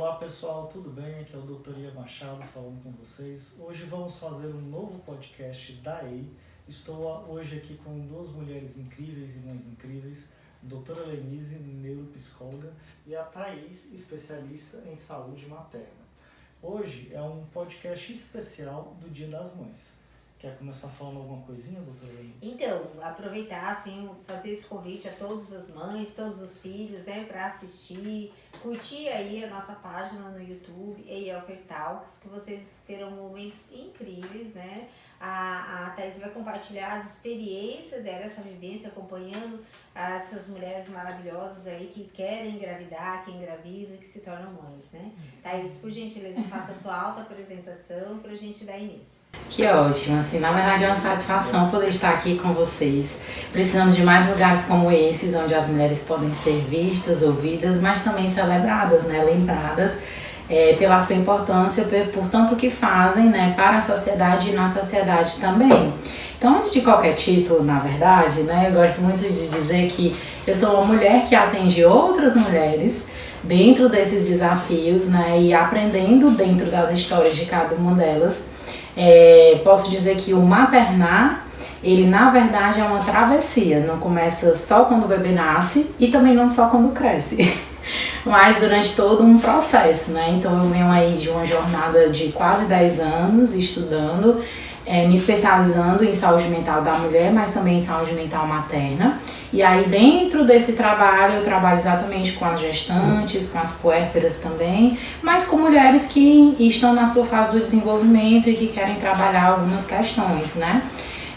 Olá pessoal, tudo bem? Aqui é o Dr. Ian Machado falando com vocês. Hoje vamos fazer um novo podcast da EI. Estou hoje aqui com duas mulheres incríveis e mães incríveis, a doutora Lenise, neuropsicóloga, e a Thaís, especialista em saúde materna. Hoje é um podcast especial do Dia das Mães. Quer começar falando alguma coisinha, doutora Lenise? Então, aproveitar, assim, fazer esse convite a todas as mães, todos os filhos, né, para assistir, curtir aí a nossa página no YouTube, Elfer Talks, que vocês terão momentos incríveis, né? A Thaís vai compartilhar as experiências dela, essa vivência, acompanhando essas mulheres maravilhosas aí que querem engravidar, que engravidam e que se tornam mães, né? Thaís, por gentileza, faça a sua auto-apresentação para a gente dar início. Que ótimo, assim, na verdade é uma satisfação poder estar aqui com vocês. Precisamos de mais lugares como esses, onde as mulheres podem ser vistas, ouvidas, mas também celebradas, né, lembradas pela sua importância, por tanto que fazem, né, para a sociedade e na sociedade também. Então, antes de qualquer título, na verdade, né, eu gosto muito de dizer que eu sou uma mulher que atende outras mulheres dentro desses desafios, né, e aprendendo dentro das histórias de cada uma delas. Posso dizer que o maternar, ele na verdade é uma travessia, não começa só quando o bebê nasce e também não só quando cresce, mas durante todo um processo, né? Então eu venho aí de uma jornada de quase 10 anos estudando, me especializando em saúde mental da mulher, mas também em saúde mental materna. E aí dentro desse trabalho eu trabalho exatamente com as gestantes, com as puérperas também, mas com mulheres que estão na sua fase do desenvolvimento e que querem trabalhar algumas questões, né?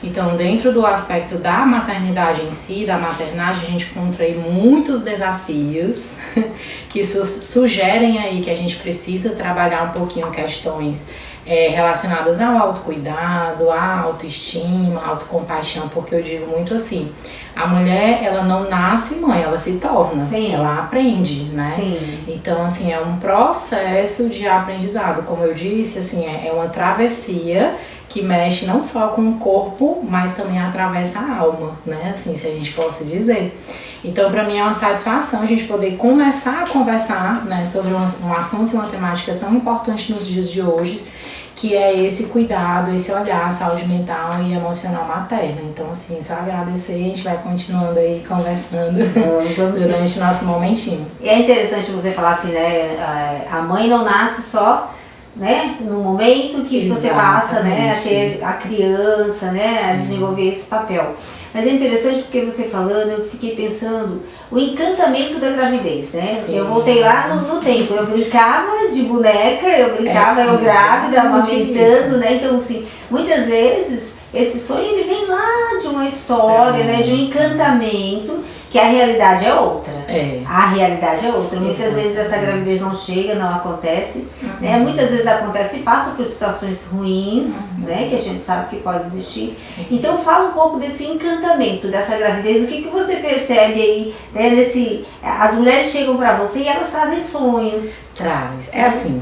Então, dentro do aspecto da maternidade em si, da maternagem, a gente encontra aí muitos desafios que sugerem aí que a gente precisa trabalhar um pouquinho questões relacionadas ao autocuidado, à autoestima, à autocompaixão, porque eu digo muito assim, a mulher, ela não nasce mãe, ela se torna, Sim. Ela aprende, né? Sim. Então, assim, é um processo de aprendizado, como eu disse, assim, é uma travessia que mexe não só com o corpo, mas também atravessa a alma, né? Assim, se a gente possa dizer. Então, para mim é uma satisfação a gente poder começar a conversar, né, sobre um assunto e uma temática tão importante nos dias de hoje, que é esse cuidado, esse olhar à saúde mental e emocional materna. Então, assim, só agradecer, a gente vai continuando aí conversando durante o nosso momentinho. E é interessante você falar assim, né, a mãe não nasce só, né, no momento que você passa, né, a ter a criança, né, a desenvolver esse papel. Mas é interessante porque você falando, eu fiquei pensando o encantamento da gravidez, né? Sim. Eu voltei lá no tempo, eu brincava de boneca, eu grávida, amamentando, né? Então, assim, muitas vezes esse sonho ele vem lá de uma história, né, de um encantamento, que a realidade é outra. A realidade é outra. Muitas vezes essa gravidez não chega, não acontece, né? Muitas vezes acontece e passa por situações ruins, né? Que a gente sabe que pode existir. Sim. Então fala um pouco desse encantamento, dessa gravidez. O que você percebe aí, né? As mulheres chegam pra você e elas trazem sonhos. Traz. É assim,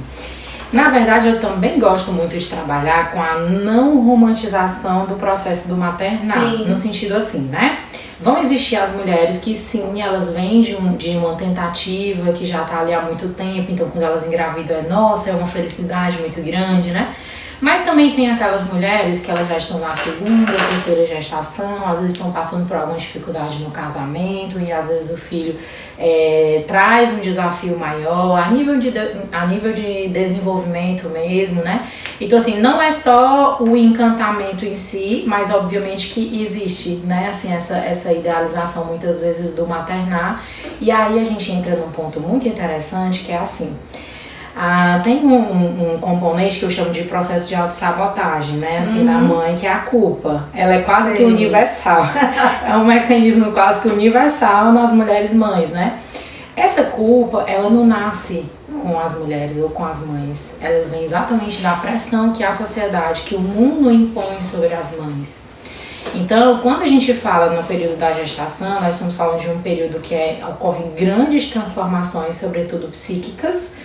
na verdade eu também gosto muito de trabalhar com a não romantização do processo do maternar. Sim. No sentido assim, né? Vão existir as mulheres que sim, elas vêm de uma tentativa que já está ali há muito tempo, então quando elas engravidam é uma felicidade muito grande, né? Mas também tem aquelas mulheres que elas já estão na segunda, terceira gestação, às vezes estão passando por alguma dificuldade no casamento e às vezes o filho traz um desafio maior a nível de desenvolvimento mesmo, né? Então assim, não é só o encantamento em si, mas obviamente que existe, né, assim, essa idealização muitas vezes do maternar. E aí a gente entra num ponto muito interessante que é assim, tem um componente que eu chamo de processo de autossabotagem, né, assim, da mãe, que é a culpa. Ela é quase que universal. É um mecanismo quase que universal nas mulheres mães, né? Essa culpa, ela não nasce com as mulheres ou com as mães. Elas vêm exatamente da pressão que a sociedade, que o mundo impõe sobre as mães. Então, quando a gente fala no período da gestação, nós estamos falando de um período que ocorrem grandes transformações, sobretudo psíquicas,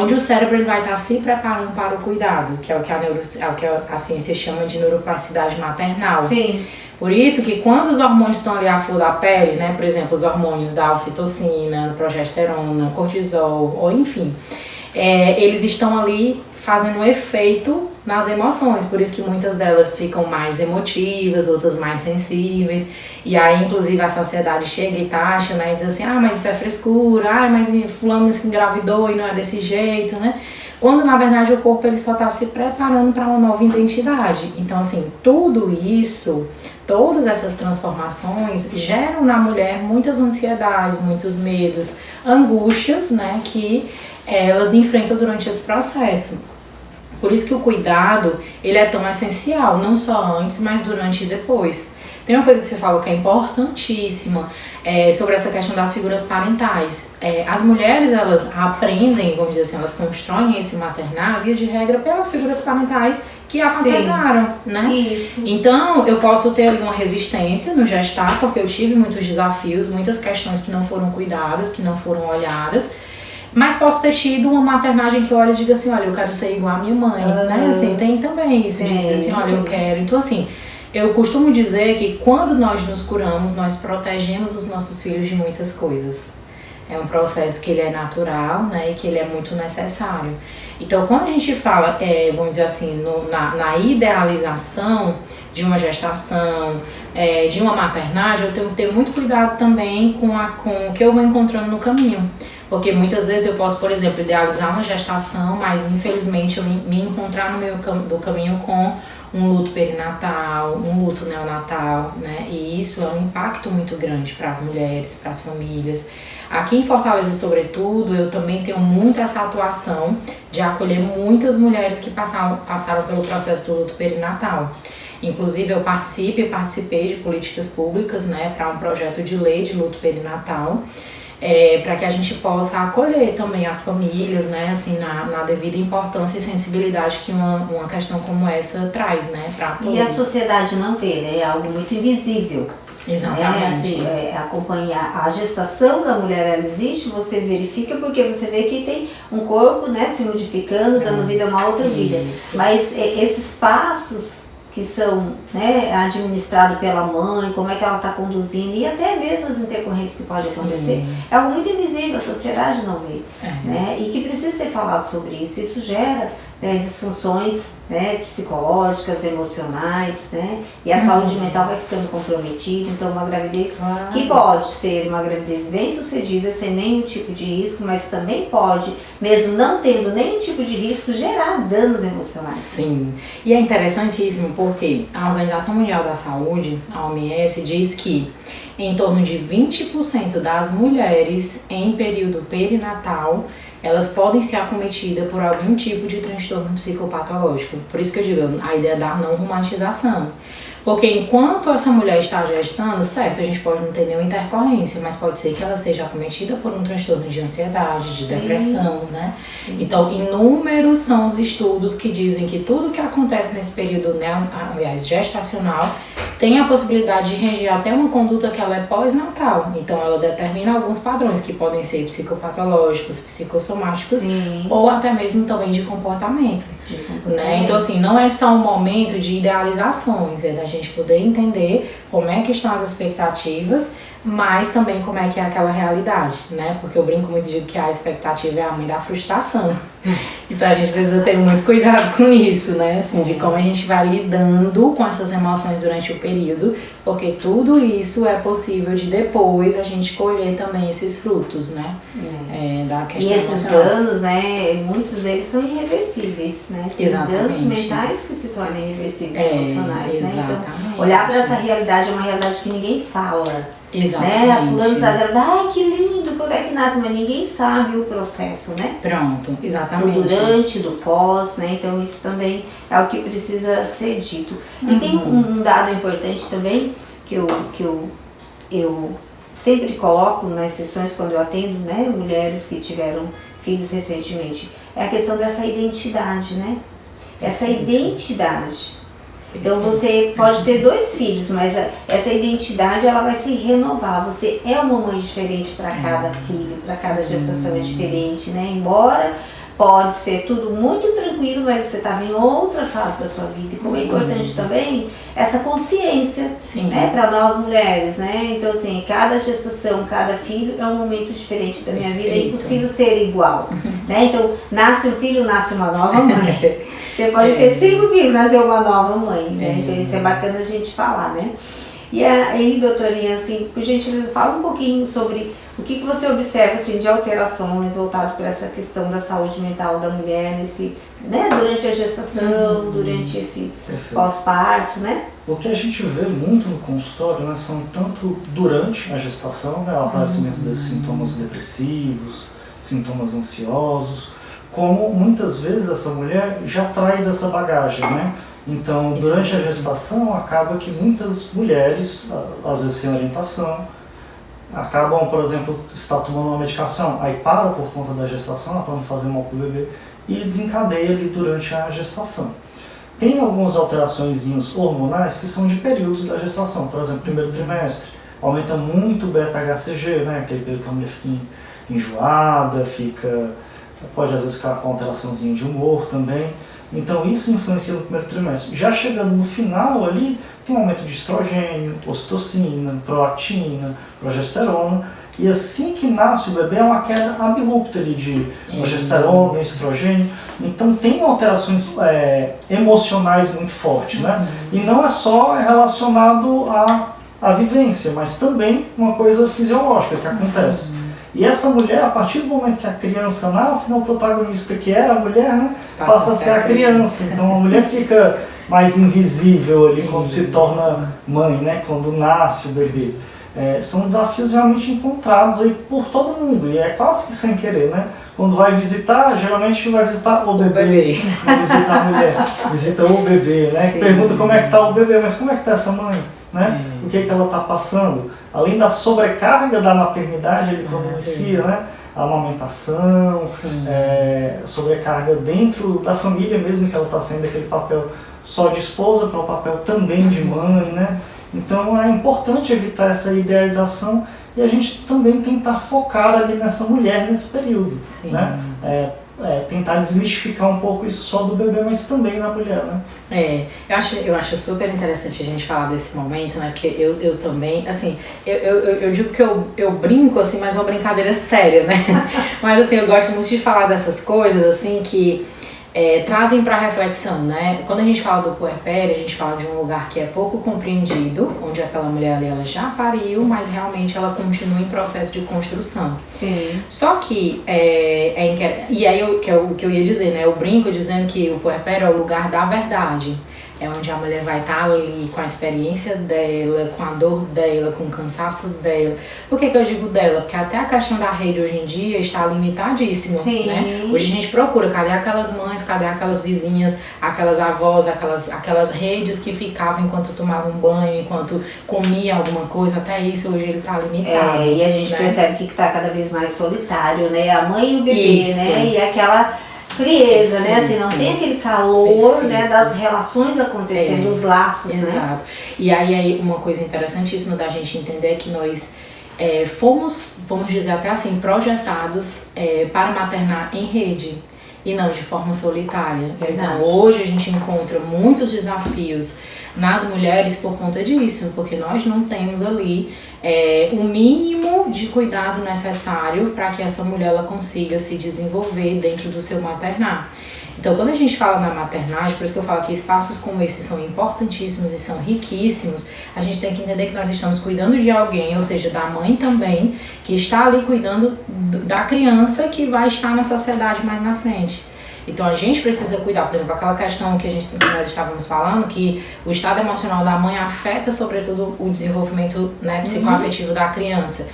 onde o cérebro ele vai estar se preparando para o cuidado, que é o que a ciência chama de neuroplasticidade maternal. Sim. Por isso que quando os hormônios estão ali à flor da pele, né, por exemplo, os hormônios da ocitocina, progesterona, cortisol, ou enfim, eles estão ali fazendo um efeito nas emoções, por isso que muitas delas ficam mais emotivas, outras mais sensíveis, e aí inclusive a sociedade chega e taxa, né, e diz assim, mas isso é frescura, mas fulano se engravidou e não é desse jeito, né, quando na verdade o corpo ele só está se preparando para uma nova identidade. Então assim, tudo isso, todas essas transformações geram na mulher muitas ansiedades, muitos medos, angústias, né, que elas enfrentam durante esse processo. Por isso que o cuidado, ele é tão essencial, não só antes, mas durante e depois. Tem uma coisa que você falou que é importantíssima, sobre essa questão das figuras parentais. As mulheres, elas aprendem, vamos dizer assim, elas constroem esse maternar, via de regra, pelas figuras parentais que a maternaram, né? Isso. Então, eu posso ter ali uma resistência no gestar, porque eu tive muitos desafios, muitas questões que não foram cuidadas, que não foram olhadas, mas posso ter tido uma maternagem que eu olho e diga assim, olha, eu quero ser igual a minha mãe, né? Assim, tem também isso, de dizer assim, olha, eu quero. Então, assim, eu costumo dizer que quando nós nos curamos, nós protegemos os nossos filhos de muitas coisas. É um processo que ele é natural, né? E que ele é muito necessário. Então, quando a gente fala, vamos dizer assim, na idealização de uma gestação, de uma maternagem, eu tenho que ter muito cuidado também com o que eu vou encontrando no caminho. Porque muitas vezes eu posso, por exemplo, idealizar uma gestação, mas infelizmente eu me encontrar no meio do caminho com um luto perinatal, um luto neonatal, né? E isso é um impacto muito grande para as mulheres, para as famílias. Aqui em Fortaleza, sobretudo, eu também tenho muito essa atuação de acolher muitas mulheres que passaram pelo processo do luto perinatal. Inclusive, eu participei de políticas públicas, né, para um projeto de lei de luto perinatal, para que a gente possa acolher também as famílias, né, assim, na devida importância e sensibilidade que uma questão como essa traz, né, para todos. E a sociedade não vê, né, é algo muito invisível. Exatamente. Acompanhar a gestação da mulher, ela existe, você verifica porque você vê que tem um corpo, né, se modificando, dando vida a uma outra vida. Mas esses passos que são, né, administrados pela mãe, como é que ela está conduzindo, e até mesmo as intercorrências que podem acontecer, é algo muito invisível, a sociedade não vê, né, e que precisa ser falado sobre isso. Isso gera, né, disfunções, né, psicológicas, emocionais, né, e a saúde mental vai ficando comprometida. Então, uma gravidez que pode ser uma gravidez bem sucedida, sem nenhum tipo de risco, mas também pode, mesmo não tendo nenhum tipo de risco, gerar danos emocionais. Sim, e é interessantíssimo porque a Organização Mundial da Saúde, a OMS, diz que em torno de 20% das mulheres em período perinatal elas podem ser acometidas por algum tipo de transtorno psicopatológico. Por isso que eu digo, a ideia da não romantização. Porque enquanto essa mulher está gestando, certo, a gente pode não ter nenhuma intercorrência, mas pode ser que ela seja acometida por um transtorno de ansiedade, de depressão, né? Então, inúmeros são os estudos que dizem que tudo que acontece nesse período, né, aliás, gestacional, tem a possibilidade de reger até uma conduta que ela é pós-natal. Então, ela determina alguns padrões que podem ser psicopatológicos, psicossomáticos, ou até mesmo também de comportamento. Né? Então, assim, não é só um momento de idealizações, é da gente poder entender como é que estão as expectativas, mas também como é que é aquela realidade, né? Porque eu brinco muito de que a expectativa é a mãe da frustração. Então a gente precisa ter muito cuidado com isso, né? Assim, de como a gente vai lidando com essas emoções durante o período, porque tudo isso é possível de depois a gente colher também esses frutos, né? Da questão e esses emocional. danos, né? Muitos deles são irreversíveis, né? Tem danos mentais que se tornam irreversíveis, emocionais, né? Então, olhar para essa realidade é uma realidade que ninguém fala. Exatamente. Né? A fulana tá grávida, ai que lindo, quando é que nasce, mas ninguém sabe o processo, né? Pronto, exatamente. Do durante, do pós, né? Então isso também é o que precisa ser dito. E tem um dado importante também que eu sempre coloco nas sessões quando eu atendo, né, mulheres que tiveram filhos recentemente, é a questão dessa identidade, né? Essa identidade. Então você pode ter 2 filhos, mas essa identidade ela vai se renovar. Você é uma mãe diferente para cada filho, para cada gestação é diferente, né? Embora Pode ser tudo muito tranquilo, mas você estava em outra fase da tua vida. E como é importante também essa consciência, né, para nós mulheres, né? Então, assim, cada gestação, cada filho é um momento diferente da minha vida, é impossível ser igual, né? Então, nasce um filho, nasce uma nova mãe. Você pode ter 5 filhos, nascer uma nova mãe, né? Então, isso é bacana a gente falar, né? E aí, doutorinha, assim, por gentileza, fala um pouquinho sobre o que você observa, assim, de alterações voltado para essa questão da saúde mental da mulher nesse, né, durante a gestação, durante esse pós-parto, né? O que a gente vê muito no consultório, né, são tanto durante a gestação, né, o aparecimento desses sintomas depressivos, sintomas ansiosos, como muitas vezes essa mulher já traz essa bagagem, né? Então, durante a gestação, acaba que muitas mulheres, às vezes sem orientação, acabam, por exemplo, estar tomando uma medicação, aí para por conta da gestação, para não fazer mal para o bebê, e desencadeia ali durante a gestação. Tem algumas alterações hormonais que são de períodos da gestação, por exemplo, primeiro trimestre, aumenta muito o beta-HCG, né? Aquele período que a mulher fica enjoada, pode às vezes ficar com alteraçãozinha de humor também. Então isso influencia no primeiro trimestre. Já chegando no final ali, tem um aumento de estrogênio, ocitocina, prolactina, progesterona. E assim que nasce o bebê é uma queda abrupta ali de progesterona, estrogênio. Então tem alterações emocionais muito fortes, né? E não é só relacionado à vivência, mas também uma coisa fisiológica que acontece. E essa mulher, a partir do momento que a criança nasce, o protagonista que era a mulher, né, passa a ser a criança. Então a mulher fica mais invisível ali quando se torna mãe, né, quando nasce o bebê. São desafios realmente encontrados aí por todo mundo, e é quase que sem querer, né? Quando vai visitar, geralmente vai visitar o bebê. Não visita a mulher, visita o bebê, né? Pergunta como é que está o bebê, mas como é que está essa mãe, né? O que ela está passando? Além da sobrecarga da maternidade, ali quando inicia, né? A amamentação, sobrecarga dentro da família mesmo, que ela está saindo daquele papel só de esposa para o papel também de mãe, né? Então é importante evitar essa idealização e a gente também tentar focar ali nessa mulher nesse período, né? Tentar desmistificar um pouco isso só do bebê, mas também na mulher, né? Eu acho super interessante a gente falar desse momento, né? Porque eu também, assim, eu digo que eu brinco, assim, mas é uma brincadeira séria, né? Mas assim, eu gosto muito de falar dessas coisas, assim, que trazem para reflexão, né? Quando a gente fala do puerpério, a gente fala de um lugar que é pouco compreendido, onde aquela mulher ali, ela já pariu, mas realmente ela continua em processo de construção. Sim. Só que, e aí o que eu ia dizer, né? Eu brinco dizendo que o puerpério é o lugar da verdade. É onde a mulher vai estar ali com a experiência dela, com a dor dela, com o cansaço dela. Por que eu digo dela? Porque até a questão da rede hoje em dia está limitadíssima, né? Hoje a gente procura, cadê aquelas mães, cadê aquelas vizinhas, aquelas avós, aquelas redes que ficavam enquanto tomavam banho, enquanto comia alguma coisa, até isso hoje ele está limitado. E a gente percebe que está cada vez mais solitário, né? A mãe e o bebê, né? E aquela frieza, né? Assim, não tem aquele calor, né, das relações acontecendo, dos laços, né? Exato. E aí uma coisa interessantíssima da gente entender é que nós fomos, vamos dizer até assim, projetados para maternar em rede e não de forma solitária. Então hoje a gente encontra muitos desafios nas mulheres por conta disso, porque nós não temos ali o mínimo de cuidado necessário para que essa mulher ela consiga se desenvolver dentro do seu maternar. Então, quando a gente fala na maternagem, por isso que eu falo que espaços como esses são importantíssimos e são riquíssimos, a gente tem que entender que nós estamos cuidando de alguém, ou seja, da mãe também, que está ali cuidando da criança que vai estar na sociedade mais na frente. Então a gente precisa cuidar, por exemplo, aquela questão que nós estávamos falando, que o estado emocional da mãe afeta sobretudo o desenvolvimento, né, psicoafetivo da criança.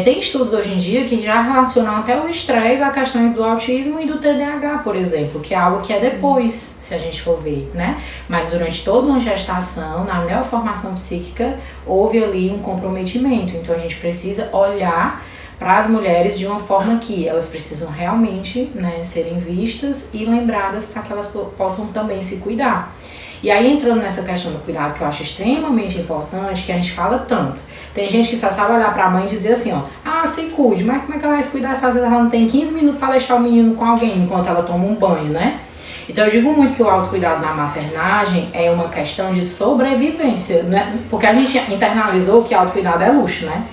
Tem estudos hoje em dia que já relacionam até o estresse a questões do autismo e do TDAH, por exemplo, que é algo que é depois, se a gente for ver, né? Mas durante toda uma gestação, na neoformação psíquica, houve ali um comprometimento. Então a gente precisa olhar para as mulheres de uma forma que elas precisam realmente, né, serem vistas e lembradas para que elas possam também se cuidar. E aí entrando nessa questão do cuidado, que eu acho extremamente importante, que a gente fala tanto. Tem gente que só sabe olhar pra mãe e dizer assim, ó, se cuide, mas como é que ela vai se cuidar se às vezes ela não tem 15 minutos pra deixar o menino com alguém enquanto ela toma um banho, né? Então eu digo muito que o autocuidado na maternagem é uma questão de sobrevivência, né? Porque a gente internalizou que autocuidado é luxo, né?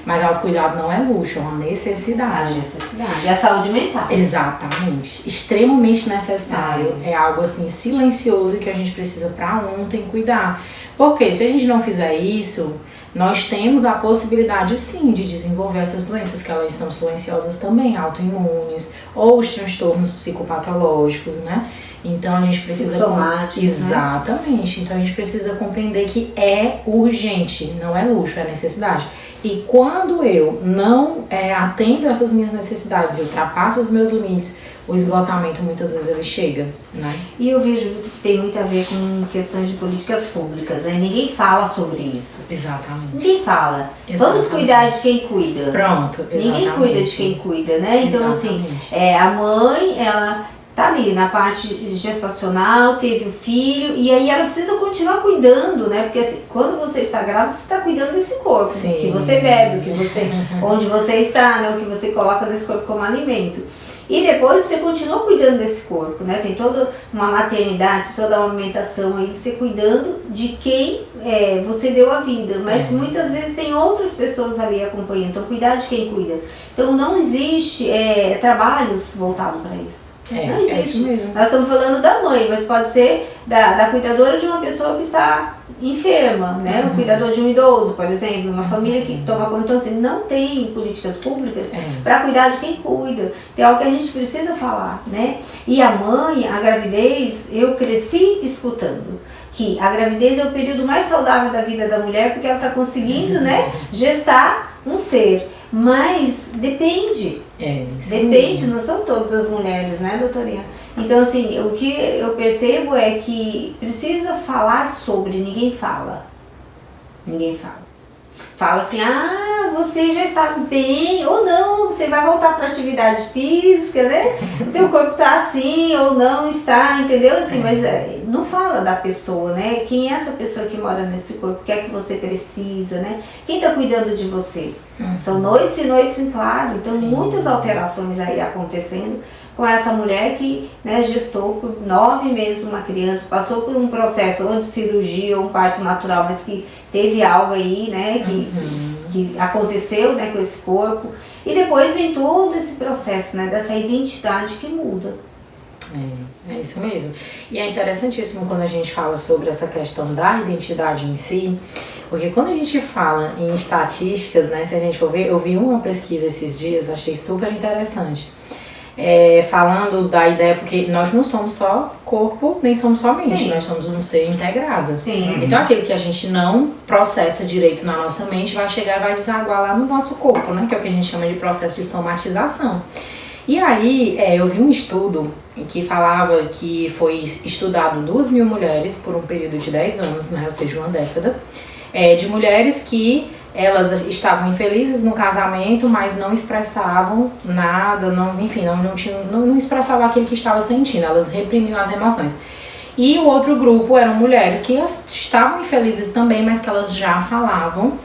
Mas autocuidado não é luxo, é uma necessidade. É necessidade, é saúde mental. Exatamente, extremamente necessário. É algo assim silencioso que a gente precisa pra ontem cuidar. Porque se a gente não fizer isso, nós temos a possibilidade sim de desenvolver essas doenças que elas são silenciosas também, autoimunes, ou os transtornos psicopatológicos, né? Então a gente precisa... Psicossomáticos, exatamente. Então a gente precisa compreender que é urgente, não é luxo, é necessidade. E quando eu não atendo essas minhas necessidades e ultrapasso os meus limites, o esgotamento muitas vezes ele chega, né? E eu vejo que tem muito a ver com questões de políticas públicas, né? Ninguém fala sobre isso. Exatamente. Ninguém fala. Exatamente. Vamos cuidar de quem cuida. Pronto, exatamente. Ninguém cuida de quem cuida, né? Então, exatamente. assim, a mãe, ela tá ali na parte gestacional, teve o filho, e aí ela precisa continuar cuidando, né? Porque assim, quando você está grávida, você está cuidando desse corpo, Sim. que você bebe, onde você está, né? O que você coloca nesse corpo como alimento. E depois você continua cuidando desse corpo, né? Tem toda uma maternidade, toda uma amamentação aí, você cuidando de quem você deu a vida. Mas muitas vezes tem outras pessoas ali acompanhando, então cuidar de quem cuida. Então não existe trabalhos voltados para isso. Não existe. É isso mesmo. Nós estamos falando da mãe, mas pode ser da cuidadora de uma pessoa que está enferma, né? O cuidador de um idoso, por exemplo, uma família que toma conta. Então, assim, não tem políticas públicas para cuidar de quem cuida. Tem algo que a gente precisa falar, né? E a mãe, a gravidez, eu cresci escutando que a gravidez é o período mais saudável da vida da mulher porque ela está conseguindo, né, gestar um ser. Mas depende. Depende, não são todas as mulheres, né, doutorinha? Então, assim, o que eu percebo é que precisa falar sobre, ninguém fala. Ninguém fala. Fala assim, você já está bem, ou não, você vai voltar para a atividade física, né? O teu corpo está assim, ou não está, entendeu? Assim, mas não fala da pessoa, né? Quem é essa pessoa que mora nesse corpo? O que é que você precisa, né? Quem está cuidando de você? São noites e noites em claro, então muitas alterações aí acontecendo com essa mulher que, né, gestou por 9 meses uma criança, passou por um processo ou de cirurgia ou um parto natural, mas que teve algo aí, né, que aconteceu, né, com esse corpo. E depois vem todo esse processo, né, dessa identidade que muda. É isso mesmo. E é interessantíssimo quando a gente fala sobre essa questão da identidade em si, porque quando a gente fala em estatísticas, né, se a gente for ver, eu vi uma pesquisa esses dias, achei super interessante. Falando da ideia, porque nós não somos só corpo, nem somos só mente, nós somos um ser integrado. Então aquilo que a gente não processa direito na nossa mente vai chegar e vai desaguar lá no nosso corpo, né? Que é o que a gente chama de processo de somatização. E aí eu vi um estudo que falava que foi estudado 2.000 mulheres por um período de 10 anos, né? Ou seja, uma década, de mulheres que elas estavam infelizes no casamento, mas não expressavam nada, não expressavam aquilo que estava sentindo, elas reprimiam as emoções. E o outro grupo eram mulheres que estavam infelizes também, mas que elas já falavam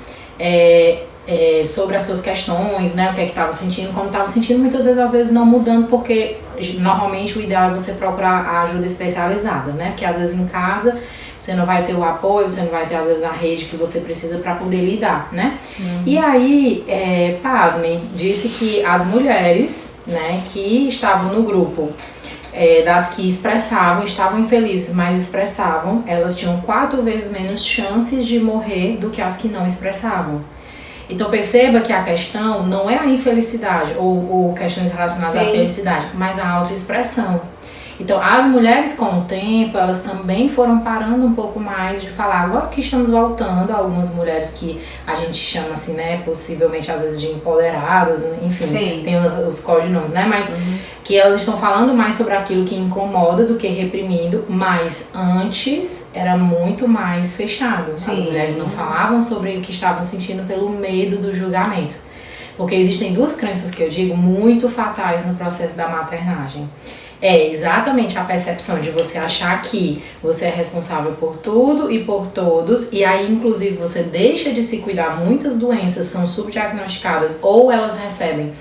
sobre as suas questões, né, o que é que estavam sentindo, como estavam sentindo, muitas vezes, às vezes não mudando, porque normalmente o ideal é você procurar a ajuda especializada, né, porque às vezes em casa você não vai ter o apoio, você não vai ter às vezes a rede que você precisa para poder lidar, né? E aí, pasmem, disse que as mulheres, né, que estavam no grupo das que expressavam, estavam infelizes, mas expressavam, elas tinham 4 vezes menos chances de morrer do que as que não expressavam. Então perceba que a questão não é a infelicidade ou questões relacionadas à felicidade, mas a autoexpressão. Então as mulheres com o tempo, elas também foram parando um pouco mais de falar. Agora que estamos voltando, algumas mulheres que a gente chama assim, né, possivelmente às vezes de empoderadas, enfim, tem os codinomes, né, mas que elas estão falando mais sobre aquilo que incomoda do que reprimindo, mas antes era muito mais fechado. As mulheres não falavam sobre o que estavam sentindo pelo medo do julgamento. Porque existem duas crenças que eu digo muito fatais no processo da maternagem. É exatamente a percepção de você achar que você é responsável por tudo e por todos, e aí inclusive você deixa de se cuidar. Muitas doenças são subdiagnosticadas ou elas recebem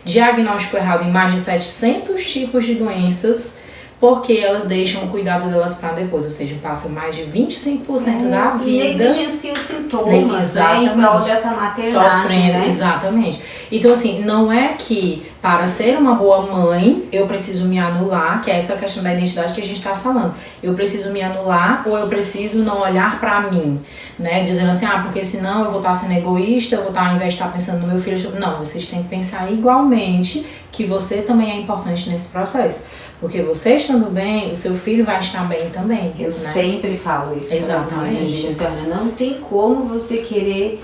diagnóstico errado em mais de 700 tipos de doenças, porque elas deixam o cuidado delas para depois, ou seja, passa mais de 25% da vida. E negligencia os sintomas, né, em prol dessa maternagem, sofrendo, né? Exatamente. Então, assim, não é que para ser uma boa mãe, eu preciso me anular, que é essa questão da identidade que a gente tá falando. Eu preciso me anular ou eu preciso não olhar pra mim, né? Dizendo assim, porque senão eu vou estar sendo egoísta, eu vou estar, ao invés de estar pensando no meu filho... Não, vocês têm que pensar igualmente que você também é importante nesse processo. Porque você estando bem, o seu filho vai estar bem também. Eu sempre falo isso. Exatamente. Olha, não tem como você querer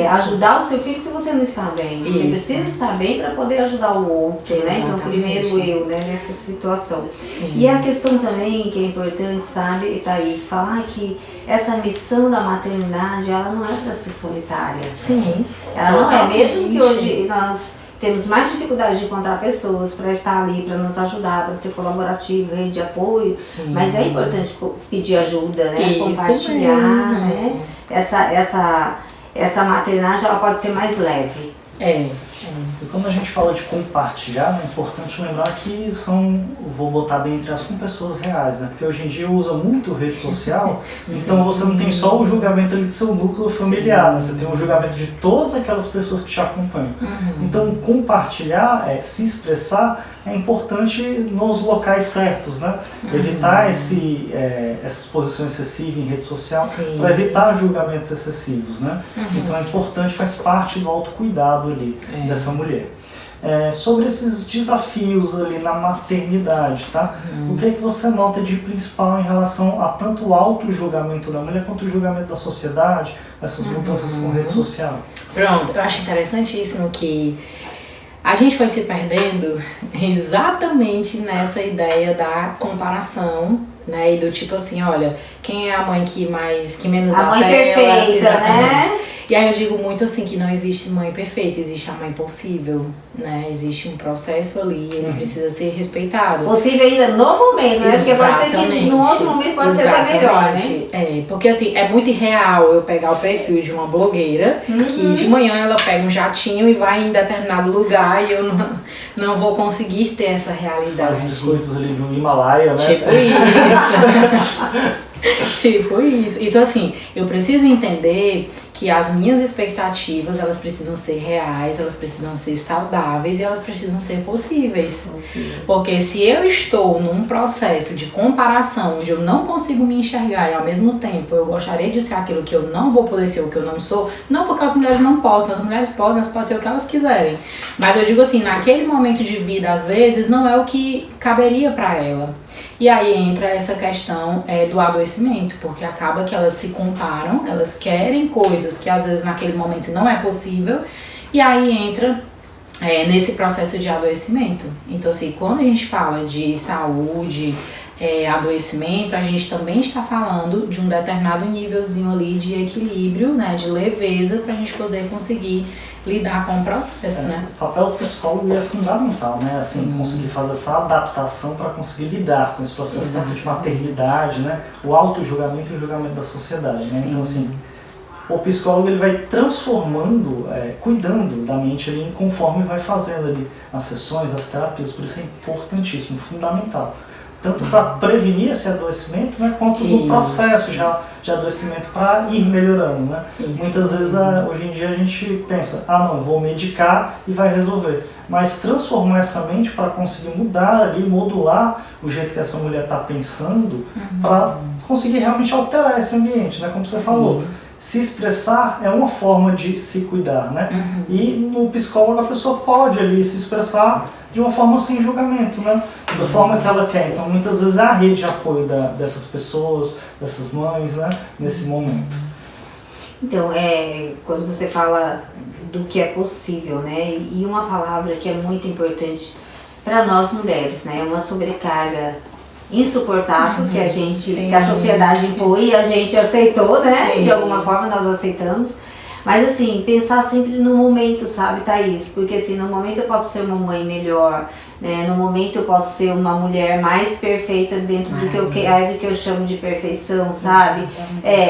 ajudar o seu filho se você não está bem. Você precisa estar bem para poder ajudar o outro, né? Então, primeiro eu, né, nessa situação. Sim. E a questão também que é importante, sabe, Thaís, falar que essa missão da maternidade, ela não é para ser solitária. Sim. Ela não é, mesmo que hoje nós temos mais dificuldade de encontrar pessoas para estar ali, para nos ajudar, para ser colaborativo, rede de apoio. Sim. Mas é importante pedir ajuda, né? Isso compartilhar, mesmo, né? Essa maternagem, ela pode ser mais leve. E quando a gente fala de compartilhar, é importante lembrar que vou botar bem entre as com pessoas reais, né? Porque hoje em dia usa muito rede social, então você não tem só o julgamento ali de seu núcleo familiar, né? Você tem o julgamento de todas aquelas pessoas que te acompanham. Então compartilhar, se expressar, é importante nos locais certos, né? Evitar essa exposição excessiva em rede social para evitar julgamentos excessivos, né? Então é importante, faz parte do autocuidado ali dessa mulher. Sobre esses desafios ali na maternidade, tá? O que é que você nota de principal em relação a tanto o auto-julgamento da mulher quanto o julgamento da sociedade, essas mudanças com rede social? Pronto, eu acho interessantíssimo que a gente foi se perdendo exatamente nessa ideia da comparação, né? E do tipo assim, olha, quem é a mãe que menos dá tela? A mãe perfeita, né? E aí eu digo muito assim que não existe mãe perfeita, existe a mãe possível, né? Existe um processo ali, ele precisa ser respeitado. Possível ainda no momento, né? Porque pode ser que no outro momento pode ser até melhor, né? Porque assim, é muito irreal eu pegar o perfil de uma blogueira que de manhã ela pega um jatinho e vai em determinado lugar e eu não vou conseguir ter essa realidade. Faz biscoitos ali do Himalaia, né? Tipo isso. Tipo isso. Então assim, eu preciso entender que as minhas expectativas, elas precisam ser reais, elas precisam ser saudáveis e elas precisam ser possíveis. Porque se eu estou num processo de comparação onde eu não consigo me enxergar e ao mesmo tempo eu gostaria de ser aquilo que eu não vou poder ser, o que eu não sou, não porque as mulheres não possam, as mulheres podem ser o que elas quiserem. Mas eu digo assim, naquele momento de vida, às vezes, não é o que caberia pra ela. E aí entra essa questão do adoecimento, porque acaba que elas se comparam, elas querem coisas que às vezes naquele momento não é possível, e aí entra nesse processo de adoecimento. Então assim, quando a gente fala de saúde, adoecimento, a gente também está falando de um determinado nívelzinho ali de equilíbrio, né, de leveza, pra gente poder conseguir lidar com o processo, né? O papel do psicólogo é fundamental, né? Assim, conseguir fazer essa adaptação para conseguir lidar com esse processo tanto de maternidade, né? O auto-julgamento e o julgamento da sociedade, né? Então, assim, o psicólogo ele vai transformando, cuidando da mente ali conforme vai fazendo ali as sessões, as terapias, por isso é importantíssimo, fundamental. Tanto para prevenir esse adoecimento, né, quanto no processo já de adoecimento para ir melhorando, né? Muitas vezes, hoje em dia, a gente pensa, não, vou medicar e vai resolver. Mas transformar essa mente para conseguir mudar ali, modular o jeito que essa mulher está pensando, para conseguir realmente alterar esse ambiente, né? Como você falou. Se expressar é uma forma de se cuidar, né? E no psicólogo a pessoa pode ali se expressar de uma forma sem julgamento, né? Da forma que ela quer. Então muitas vezes é a rede de apoio dessas pessoas, dessas mães, né? Nesse momento. Então, quando você fala do que é possível, né? E uma palavra que é muito importante para nós mulheres, né? Uma sobrecarga insuportável que que a sociedade impõe e a gente aceitou, né? De alguma forma nós aceitamos. Mas assim, pensar sempre no momento, sabe, Thaís? Porque assim, no momento eu posso ser uma mãe melhor, né? No momento eu posso ser uma mulher mais perfeita dentro do que eu chamo de perfeição, sabe?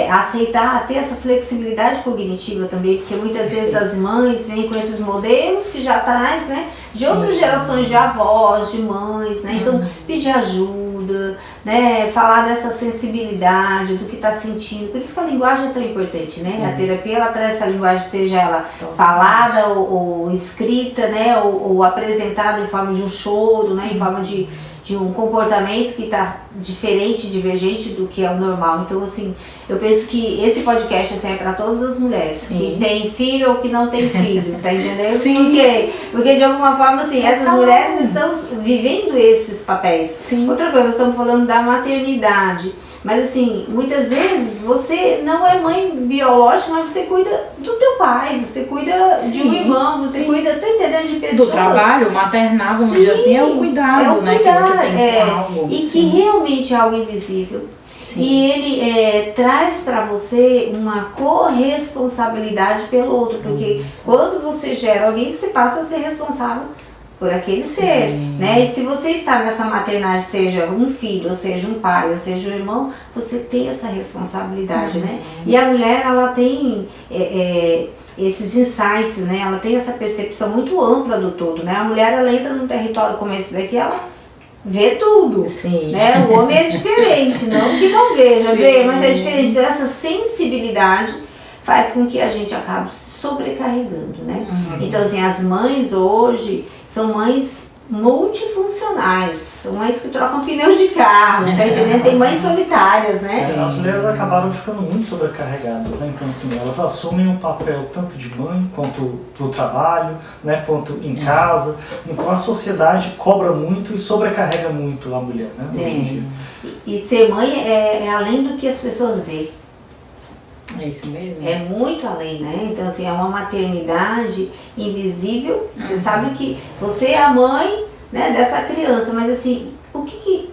Aceitar, ter essa flexibilidade cognitiva também, porque muitas vezes as mães vêm com esses modelos que já traz, né? De outras gerações de avós, de mães, né? Então, pedir ajuda, né? Falar dessa sensibilidade, do que está sentindo. Por isso que a linguagem é tão importante, né? Sim. A terapia, ela traz essa linguagem, seja ela falada ou escrita, né? Ou apresentada em forma de um choro, né? Em forma de um comportamento que está diferente, divergente do que é o normal. Então, assim, eu penso que esse podcast assim, é para todas as mulheres, sim, que tem filho ou que não tem filho, tá entendendo? Sim. Por quê? Porque de alguma forma, assim, essas mulheres estão vivendo esses papéis. Sim. Outra coisa, nós estamos falando da maternidade. Mas assim, muitas vezes você não é mãe biológica, mas você cuida do teu pai, você cuida de um irmão, você cuida, tá entendendo, de pessoas. Do trabalho, maternar, vamos dizer assim, é o cuidado, né, que você tem com algo. E que realmente é algo invisível. Sim. E ele traz para você uma corresponsabilidade pelo outro, porque quando você gera alguém, você passa a ser responsável por aquele ser, né? E se você está nessa maternagem, seja um filho, ou seja um pai, ou seja um irmão, você tem essa responsabilidade, né? E a mulher, ela tem esses insights, né? Ela tem essa percepção muito ampla do todo, né? A mulher, ela entra num território como esse daqui, ela vê tudo, né? O homem é diferente, não que não veja, vê, mas é diferente. Então, essa sensibilidade faz com que a gente acabe se sobrecarregando, né? Então, assim, as mães hoje são mães multifuncionais, são mães que trocam pneus de carro, tá entendendo? Tem mães solitárias, né? As mulheres acabaram ficando muito sobrecarregadas, né? Então, assim, elas assumem um papel tanto de mãe, quanto no trabalho, né? Quanto em casa. Então, a sociedade cobra muito e sobrecarrega muito a mulher, né? Sim. E ser mãe é além do que as pessoas veem. É isso mesmo? É muito além, né? Então, assim, é uma maternidade invisível. Você sabe que você é a mãe, né, dessa criança, mas assim, o que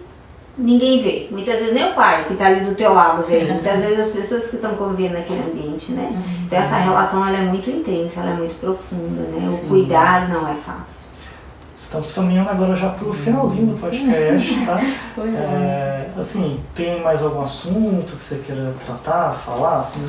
ninguém vê? Muitas vezes nem o pai que está ali do teu lado vê. Muitas vezes as pessoas que estão convivendo naquele ambiente, né? Então, essa relação, ela é muito intensa, ela é muito profunda, né? O cuidar não é fácil. Estamos caminhando agora já para o finalzinho do podcast, tá? Assim, tem mais algum assunto que você queira tratar, falar, assim?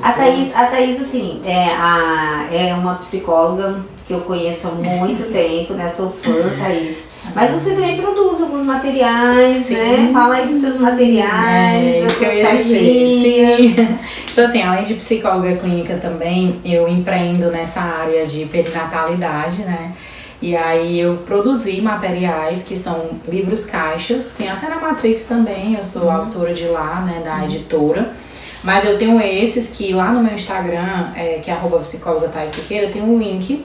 A Thaís, assim, é uma psicóloga que eu conheço há muito tempo, né? Sou fã, Thaís. Mas você também produz alguns materiais, né? Fala aí dos seus materiais, das suas caixinhas. Então, assim, além de psicóloga clínica também, eu empreendo nessa área de perinatalidade, né? E aí eu produzi materiais que são livros caixas, tem até na Matrix também, eu sou autora de lá, né, da editora. Mas eu tenho esses que lá no meu Instagram, que é @psicóloga Thaís Siqueira, tem um link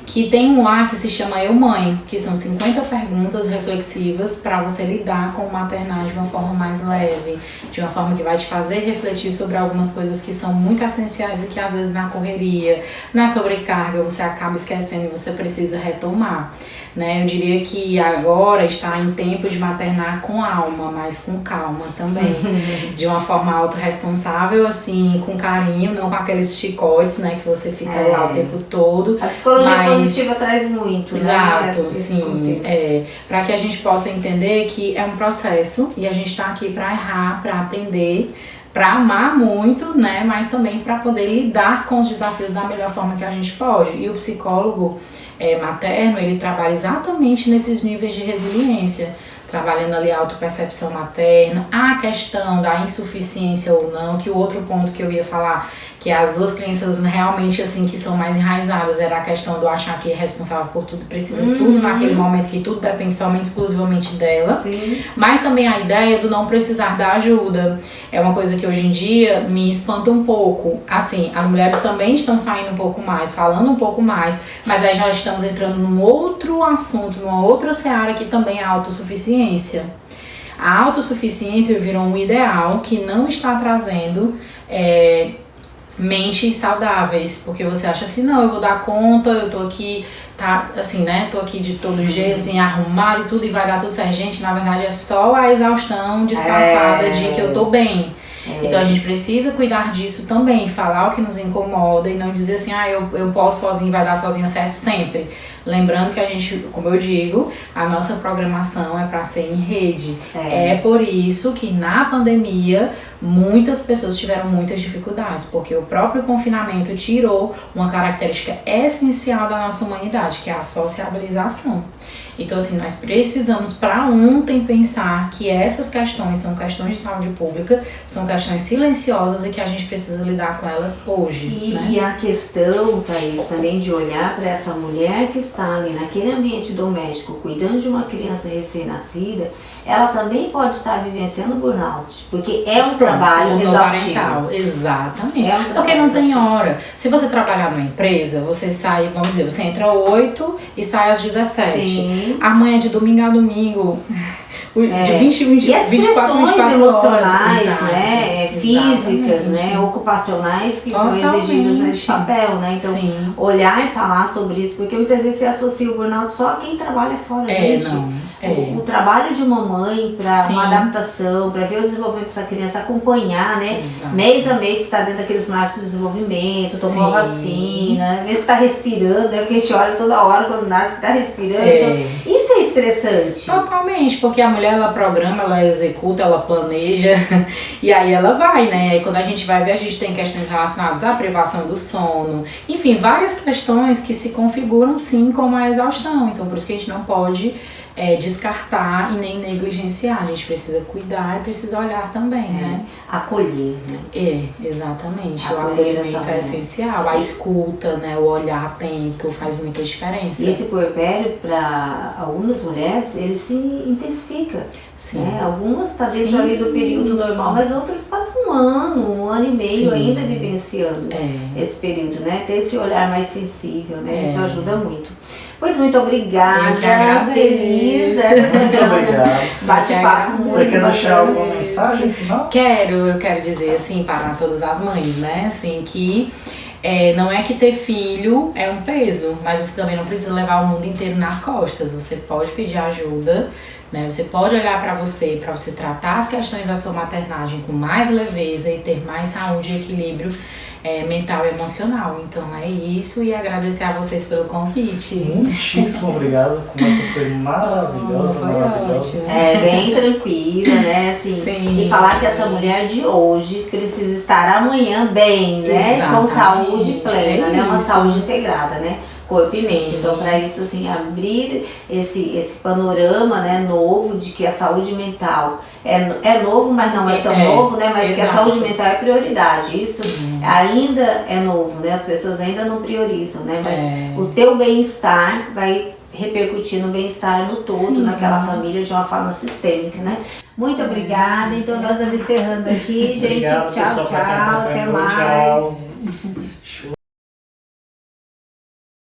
que tem um lá que se chama Eu Mãe, que são 50 perguntas reflexivas para você lidar com o maternar de uma forma mais leve, de uma forma que vai te fazer refletir sobre algumas coisas que são muito essenciais e que às vezes na correria, na sobrecarga, você acaba esquecendo e você precisa retomar. Né? Eu diria que agora está em tempo de maternar com alma, mas com calma também. De uma forma autorresponsável, assim, com carinho, não com aqueles chicotes, né, que você fica lá o tempo todo. A psicologia positiva traz muito, exato, né? Sim. Para que a gente possa entender que é um processo e a gente está aqui para errar, para aprender, para amar muito, né, mas também para poder lidar com os desafios da melhor forma que a gente pode. E o psicólogo materno, ele trabalha exatamente nesses níveis de resiliência, trabalhando ali a autopercepção materna, a questão da insuficiência ou não, que o outro ponto que eu ia falar, que as duas crenças realmente assim que são mais enraizadas, era a questão do achar que é responsável por tudo, precisa de tudo naquele momento, que tudo depende somente exclusivamente dela. Sim. Mas também a ideia do não precisar da ajuda. É uma coisa que hoje em dia me espanta um pouco. Assim, as mulheres também estão saindo um pouco mais, falando um pouco mais, mas aí já estamos entrando num outro assunto, numa outra seara que também é a autossuficiência. A autossuficiência virou um ideal que não está trazendo mentes saudáveis, porque você acha assim, não, eu vou dar conta, eu tô aqui, tá, assim, né, tô aqui de todo jeito, assim, arrumado e tudo, e vai dar tudo certo. Gente, na verdade é só a exaustão disfarçada de que eu tô bem. Então a gente precisa cuidar disso também, falar o que nos incomoda e não dizer assim, eu posso sozinho, vai dar sozinha certo sempre. Lembrando que a gente, como eu digo, a nossa programação é para ser em rede. É por isso que na pandemia muitas pessoas tiveram muitas dificuldades, porque o próprio confinamento tirou uma característica essencial da nossa humanidade, que é a sociabilização. Então, assim, nós precisamos para ontem pensar que essas questões são questões de saúde pública, são questões silenciosas e que a gente precisa lidar com elas hoje. E a questão, Thaís, também de olhar para essa mulher que está ali naquele ambiente doméstico, cuidando de uma criança recém-nascida, ela também pode estar vivenciando burnout, porque é um trabalho exaustivo. Exatamente. Porque não tem hora. Se você trabalhar numa empresa, você sai, vamos dizer, você entra às 8 e sai às 17. Sim. Amanhã de domingo a domingo. De 20, e as 24 emocionais, horas. né, físicas, né, ocupacionais que são exigidas nesse papel, né? Então, olhar e falar sobre isso, porque muitas vezes você associa o burnout só a quem trabalha fora, gente. O trabalho de uma mãe para uma adaptação, para ver o desenvolvimento dessa criança, acompanhar, né? Mês a mês que está dentro daqueles marcos de desenvolvimento, tomou a vacina, ver se está respirando, né? Porque a gente olha toda hora quando nasce, está respirando. Então, isso é estressante. Totalmente, porque a mulher, ela programa, ela executa, ela planeja e aí ela vai, né? E quando a gente vai ver, a gente tem questões relacionadas à privação do sono, enfim, várias questões que se configuram sim como a exaustão. Então, por isso que a gente não pode descartar e nem negligenciar. A gente precisa cuidar e precisa olhar também, né? Acolher, né? Exatamente. O acolhimento é essencial. A escuta, né? O olhar atento faz muita diferença. E esse puerpério, para algumas mulheres, ele se intensifica. Sim. Né? Algumas estão dentro ali do período normal, mas outras passam um ano e meio ainda vivenciando esse período, né? Ter esse olhar mais sensível, né? Isso ajuda muito. Pois muito obrigada, feliz, Muito obrigado. Bate-papo muito. Você quer deixar alguma mensagem final? Eu quero dizer assim para todas as mães, né, assim, que não é que ter filho é um peso, mas você também não precisa levar o mundo inteiro nas costas. Você pode pedir ajuda, né? Você pode olhar para você tratar as questões da sua maternagem com mais leveza e ter mais saúde e equilíbrio mental e emocional. Então é isso, e agradecer a vocês pelo convite. Muitíssimo obrigado, a conversa foi maravilhosa, maravilhosa. Bem tranquila, né? Assim, e falar que essa mulher de hoje precisa estar amanhã bem, né? Exatamente. Com saúde plena, né? Uma saúde integrada, né? Corpo e mente. Então, para isso, assim, abrir esse panorama, né, novo de que a saúde mental é novo, mas não é tão novo, né? Mas que a saúde mental é prioridade. Isso ainda é novo, né? As pessoas ainda não priorizam, né? Mas o teu bem-estar vai repercutir no bem-estar no todo, naquela família, de uma forma sistêmica, né? Muito obrigada. Então, nós vamos encerrando aqui, gente. Obrigado, tchau, pessoal, tchau. Até mais. Tchau.